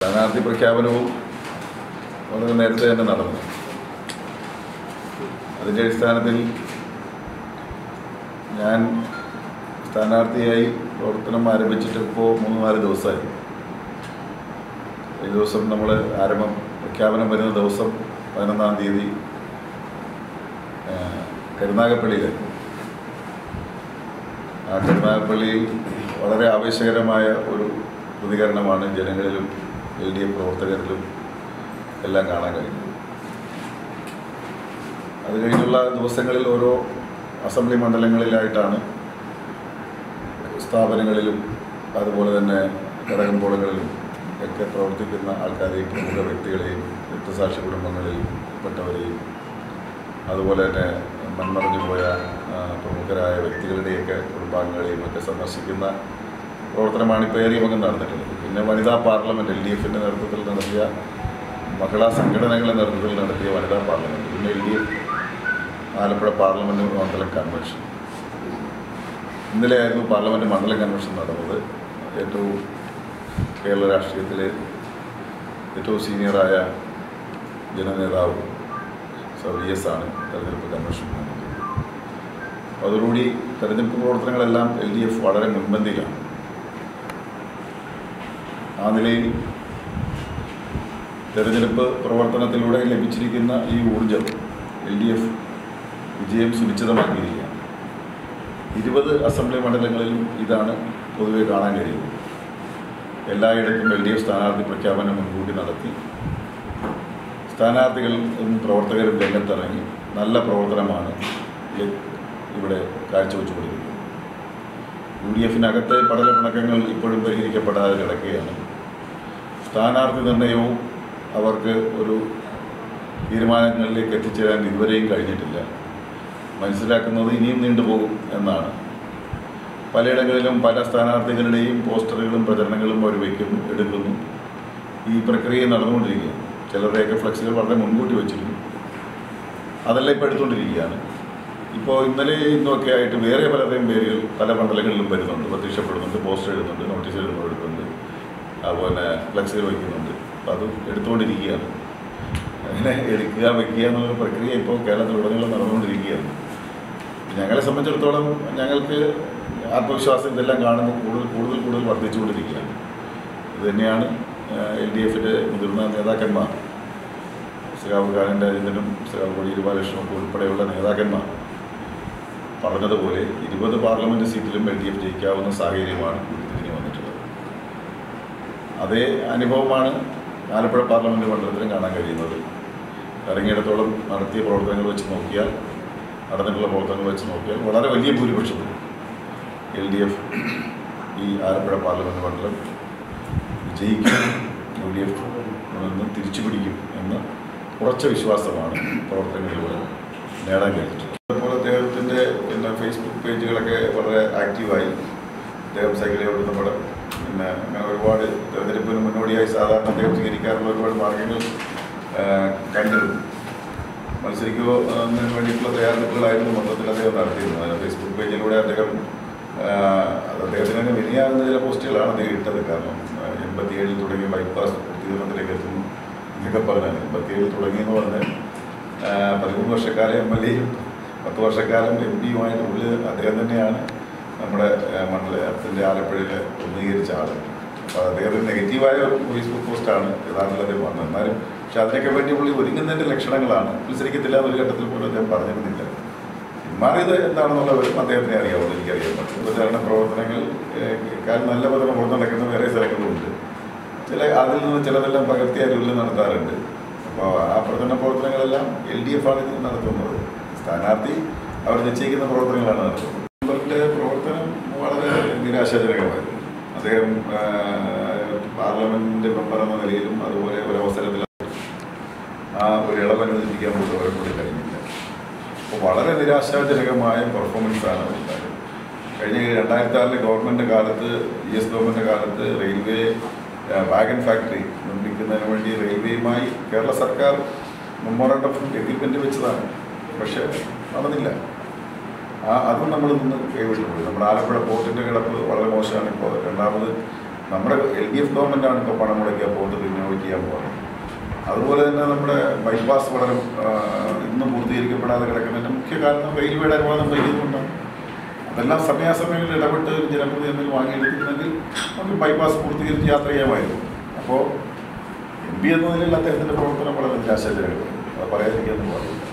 സ്ഥാനാർത്ഥി പ്രഖ്യാപനവും വളരെ നേരത്തെ തന്നെ നടന്നു. അതിൻ്റെ അടിസ്ഥാനത്തിൽ ഞാൻ സ്ഥാനാർത്ഥിയായി പ്രവർത്തനം ആരംഭിച്ചിട്ട് ഇപ്പോൾ 3-4 ദിവസമായി. ഈ ദിവസം നമ്മൾ പ്രഖ്യാപനം വരുന്ന ദിവസം 11-ാം തീയതി കരുനാഗപ്പള്ളിയിലായിരുന്നു. ആ കരുനാഗപ്പള്ളിയിൽ വളരെ ആവേശകരമായ ഒരു പ്രതികരണമാണ് ജനങ്ങളിലും LDF പ്രവർത്തകരിലും എല്ലാം കാണാൻ കഴിഞ്ഞത്. അത് കഴിഞ്ഞുള്ള ദിവസങ്ങളിൽ ഓരോ അസംബ്ലി മണ്ഡലങ്ങളിലായിട്ടാണ് സ്ഥാപനങ്ങളിലും അതുപോലെ തന്നെ ഘടകം ബോർഡുകളിലും ഒക്കെ പ്രവർത്തിക്കുന്ന ആൾക്കാരെയും പ്രമുഖ വ്യക്തികളെയും രക്തസാക്ഷി കുടുംബങ്ങളിൽ പെട്ടവരെയും അതുപോലെ തന്നെ മൺമറഞ്ഞു പോയ പ്രമുഖരായ വ്യക്തികളുടെയൊക്കെ കുടുംബാംഗങ്ങളെയും ഒക്കെ സന്ദർശിക്കുന്ന പ്രവർത്തനമാണ് ഇപ്പോൾ ഏറിയമംഗം നടന്നിട്ടുള്ളത്. പിന്നെ വനിതാ പാർലമെൻറ്റ് LDFിൻ്റെ നേതൃത്വത്തിൽ നടത്തിയ മഹിളാ സംഘടനകളുടെ നേതൃത്വത്തിൽ നടത്തിയ വനിതാ പാർലമെൻറ്റ്, പിന്നെ LDF ആലപ്പുഴ പാർലമെൻറ്റ് മണ്ഡലം കൺവെൻഷൻ. ഇന്നലെയായിരുന്നു പാർലമെൻറ്റ് മണ്ഡലം കൺവെൻഷൻ നടന്നത്. ഏറ്റവും കേരള രാഷ്ട്രീയത്തിലെ ഏറ്റവും സീനിയറായ ജനനേതാവ് VS ആണ് തെരഞ്ഞെടുപ്പ് കൺവെൻഷൻ നടന്നത്. അതോടുകൂടി തെരഞ്ഞെടുപ്പ് പ്രവർത്തനങ്ങളെല്ലാം LDF വളരെ മുൻപന്തിയിലാണ്. ആ നിലയിൽ തെരഞ്ഞെടുപ്പ് പ്രവർത്തനത്തിലൂടെ ലഭിച്ചിരിക്കുന്ന ഈ ഊർജം LDF വിജയം സുനിശ്ചിതമാക്കിയിരിക്കുകയാണ്. 20 അസംബ്ലി മണ്ഡലങ്ങളിലും ഇതാണ് പൊതുവെ കാണാൻ കഴിയുന്നത്. എല്ലായിടത്തും LDF സ്ഥാനാർത്ഥി പ്രഖ്യാപനം മുൻകൂട്ടി നടത്തി സ്ഥാനാർത്ഥികളും പ്രവർത്തകരും രംഗത്തിറങ്ങി നല്ല പ്രവർത്തനമാണ് ഇവിടെ കാഴ്ചവെച്ചുകൊണ്ടിരിക്കുന്നത്. UDFിനകത്തെ പടലപ്പിണക്കങ്ങൾ ഇപ്പോഴും പരിഹരിക്കപ്പെടാതെ കിടക്കുകയാണ്. സ്ഥാനാർത്ഥി നിർണയവും അവർക്ക് ഒരു തീരുമാനങ്ങളിലേക്ക് എത്തിച്ചേരാൻ ഇതുവരെയും കഴിഞ്ഞിട്ടില്ല. മനസ്സിലാക്കുന്നത് ഇനിയും നീണ്ടുപോകും എന്നാണ്. പലയിടങ്ങളിലും പല സ്ഥാനാർത്ഥികളുടെയും പോസ്റ്ററുകളും പ്രചരണങ്ങളും അവർ എടുക്കുന്നു. ഈ പ്രക്രിയ നടന്നുകൊണ്ടിരിക്കുകയാണ്. ചിലരുടെയൊക്കെ ഫ്ലക്സുകൾ വളരെ മുൻകൂട്ടി വെച്ചിരുന്നു. അതെല്ലാം ഇപ്പോൾ എടുത്തുകൊണ്ടിരിക്കുകയാണ്. ഇപ്പോൾ ഇന്നലെ ഇന്നുമൊക്കെ ആയിട്ട് വേറെ പലരുടെയും പേരുകൾ പല മണ്ഡലങ്ങളിലും വരുന്നുണ്ട്, പ്രത്യക്ഷപ്പെടുന്നുണ്ട്, പോസ്റ്റർ എഴുതുന്നുണ്ട്, നോട്ടീസ് എടുക്കുന്നുണ്ട്, അതുപോലെ ഫ്ലക്സുകൾ വയ്ക്കുന്നുണ്ട്. അപ്പോൾ അത് എടുത്തുകൊണ്ടിരിക്കുകയാണ്. അങ്ങനെ എടുക്കുക വയ്ക്കുക എന്നുള്ള പ്രക്രിയ ഇപ്പോൾ കേരളത്തിലുടനീളം നടന്നുകൊണ്ടിരിക്കുകയാണ്. ഞങ്ങളെ സംബന്ധിച്ചിടത്തോളം ഞങ്ങൾക്ക് ആത്മവിശ്വാസം ഇതെല്ലാം കാണുമ്പോൾ കൂടുതൽ വർദ്ധിച്ചുകൊണ്ടിരിക്കുകയാണ്. ഇതുതന്നെയാണ് LDFിൻ്റെ മുതിർന്ന നേതാക്കന്മാർ സഖാവ് കാനൻ രാജേന്ദ്രനും സഖാവ് കോടിയേരി ബാലകൃഷ്ണനും ഉൾപ്പെടെയുള്ള നേതാക്കന്മാർ പറഞ്ഞതുപോലെ 20 പാർലമെൻറ്റ് സീറ്റിലും LDF ജയിക്കാവുന്ന സാഹചര്യമാണ് ഉരുത്തിരിഞ്ഞു വന്നിട്ടുള്ളത്. അതേ അനുഭവമാണ് ആലപ്പുഴ പാർലമെൻറ്റ് മണ്ഡലത്തിലും കാണാൻ കഴിയുന്നത്. ഇറങ്ങിയിടത്തോളം നടത്തിയ പ്രവർത്തനങ്ങൾ വെച്ച് നോക്കിയാൽ, നടന്നിട്ടുള്ള പ്രവർത്തനങ്ങൾ വെച്ച് നോക്കിയാൽ വളരെ വലിയ ഭൂരിപക്ഷത്തിൽ LDF ഈ ആലപ്പുഴ പാർലമെൻറ്റ് മണ്ഡലം വിജയിക്കും, UDF നിന്ന് തിരിച്ചു പിടിക്കും എന്ന് ഉറച്ച വിശ്വാസമാണ് പ്രവർത്തനങ്ങളിലൂടെ നേടാൻ കഴിഞ്ഞിട്ടുള്ളത്. അതുപോലെ അദ്ദേഹത്തിൻ്റെ ഫേസ്ബുക്ക് പേജുകളൊക്കെ വളരെ ആക്റ്റീവായി അദ്ദേഹം സൈക്കിളിൽ ഓടുന്ന പിന്നെ അങ്ങനെ ഒരുപാട് തെരഞ്ഞെടുപ്പിന് മുന്നോടിയായി സാധാരണ അദ്ദേഹം സ്വീകരിക്കാറുള്ള ഒരുപാട് മാർഗങ്ങൾ കണ്ടിരുന്നു. മത്സരിക്കുമോ എന്നതിന് വേണ്ടിയിട്ടുള്ള തയ്യാറെടുപ്പുകളായിരുന്നു മൊത്തത്തിൽ അദ്ദേഹം നടത്തിയിരുന്നത്. ഫേസ്ബുക്ക് പേജിലൂടെ അദ്ദേഹത്തിന് തന്നെ വിനിയാകുന്ന ചില പോസ്റ്റുകളാണ് അദ്ദേഹം ഇട്ടത്. കാരണം 87 തുടങ്ങിയ ബൈപ്പാസ് പൂർത്തീകരണത്തിലേക്ക് എത്തുന്നു എന്നൊക്കെ പറഞ്ഞാൽ 87 തുടങ്ങിയെന്ന് പറഞ്ഞാൽ 13 വർഷക്കാലം MLAയും 10 വർഷക്കാലം MP ഉള്ളിൽ അദ്ദേഹം തന്നെയാണ് നമ്മുടെ മണ്ഡലത്തിൻ്റെ ആലപ്പുഴയിൽ പ്രതിനിധീകരിച്ച ആൾ. അപ്പോൾ അദ്ദേഹത്തിന് നെഗറ്റീവായ ഒരു ഫേസ്ബുക്ക് പോസ്റ്റാണ് യഥാർത്ഥത്തിൽ അദ്ദേഹം വന്നത്. എന്നാലും പക്ഷെ അതിനൊക്കെ വേണ്ടി പുള്ളി ഒരുങ്ങുന്നതിൻ്റെ ലക്ഷണങ്ങളാണ്. മത്സരിക്കത്തില്ല എന്നൊരു ഘട്ടത്തിൽ പോലും അദ്ദേഹം പറഞ്ഞിരുന്നില്ല. മാറിയത് എന്താണെന്നുള്ളവരും അദ്ദേഹത്തിനെ അറിയാവുള്ളൂ, എനിക്കറിയാൻ പറ്റും. പ്രചാരണ പ്രവർത്തനങ്ങൾ നല്ല പ്രവർത്തനം നടക്കുന്ന വേറെ സ്ഥലങ്ങളുണ്ട്. അതിൽ നിന്ന് ചിലതെല്ലാം പകർത്തി അരുവിൽ നടത്താറുണ്ട്. അപ്പോൾ ആ പ്രവർത്തനങ്ങളെല്ലാം LDF ആണ് ഇത് നടത്തുന്നത്. സ്ഥാനാർത്ഥി അവർ നിശ്ചയിക്കുന്ന പ്രവർത്തനങ്ങളാണ് നടത്തുന്നത്. ഇവരുടെ പ്രവർത്തനം വളരെ നിരാശാജനകമായിരുന്നു. അദ്ദേഹം പാർലമെൻറ്റ് മെമ്പർ എന്ന നിലയിലും അതുപോലെ ഒരവസരത്തിൽ ആ ഒരു ഇളവ് അനുവദിപ്പിക്കാൻ പോലും അവരെ കൂടി കഴിഞ്ഞില്ല. അപ്പോൾ വളരെ നിരാശാജനകമായ പെർഫോമൻസാണ് ഉണ്ടായത്. കഴിഞ്ഞ 2006 ഗവൺമെൻറ് കാലത്ത് GS ഗവൺമെൻറ് കാലത്ത് റെയിൽവേ വാഗൺ ഫാക്ടറി നിർമ്മിക്കുന്നതിന് വേണ്ടി റെയിൽവേയുമായി കേരള സർക്കാർ മെമ്മോറാണ്ടം ഓഫ് എഗ്രിമെൻറ്റ് വെച്ചതാണ്. പക്ഷേ നടന്നില്ല. അതും നമ്മൾ നിന്ന് കൈവിട്ടുപോയി. നമ്മുടെ ആലപ്പുഴ പോർട്ടിൻ്റെ കിടപ്പ് വളരെ മോശമാണ്. ഇപ്പോൾ രണ്ടാമത് നമ്മുടെ LDF ഗവൺമെൻറ്റാണ് ഇപ്പോൾ പണം മുടക്കിയ പോയിട്ട് റിന്യൂവൽ ചെയ്യാൻ പോകുന്നത്. അതുപോലെ തന്നെ നമ്മുടെ ബൈപ്പാസ് വളരെ ഇന്നും പൂർത്തീകരിക്കപ്പെടാതെ കിടക്കുന്നതിൻ്റെ മുഖ്യ കാരണം റെയിൽവേയുടെ അനുവാദം വൈകിയതുകൊണ്ടാണ്. അതെല്ലാം സമയാസമയങ്ങളിൽ ഇടപെട്ട് ജനപ്രതി എന്തെങ്കിലും വാങ്ങിയെടുത്തിരുന്നെങ്കിൽ നമുക്ക് ബൈപ്പാസ് പൂർത്തീകരിച്ച് യാത്ര ചെയ്യാമായിരുന്നു. അപ്പോൾ MP എന്ന നിലയിൽ അദ്ദേഹത്തിൻ്റെ പ്രവർത്തനം വളരെ നിരാശാജനകമാണ്. അത് പറയാതിരിക്കാൻ പാടില്ല.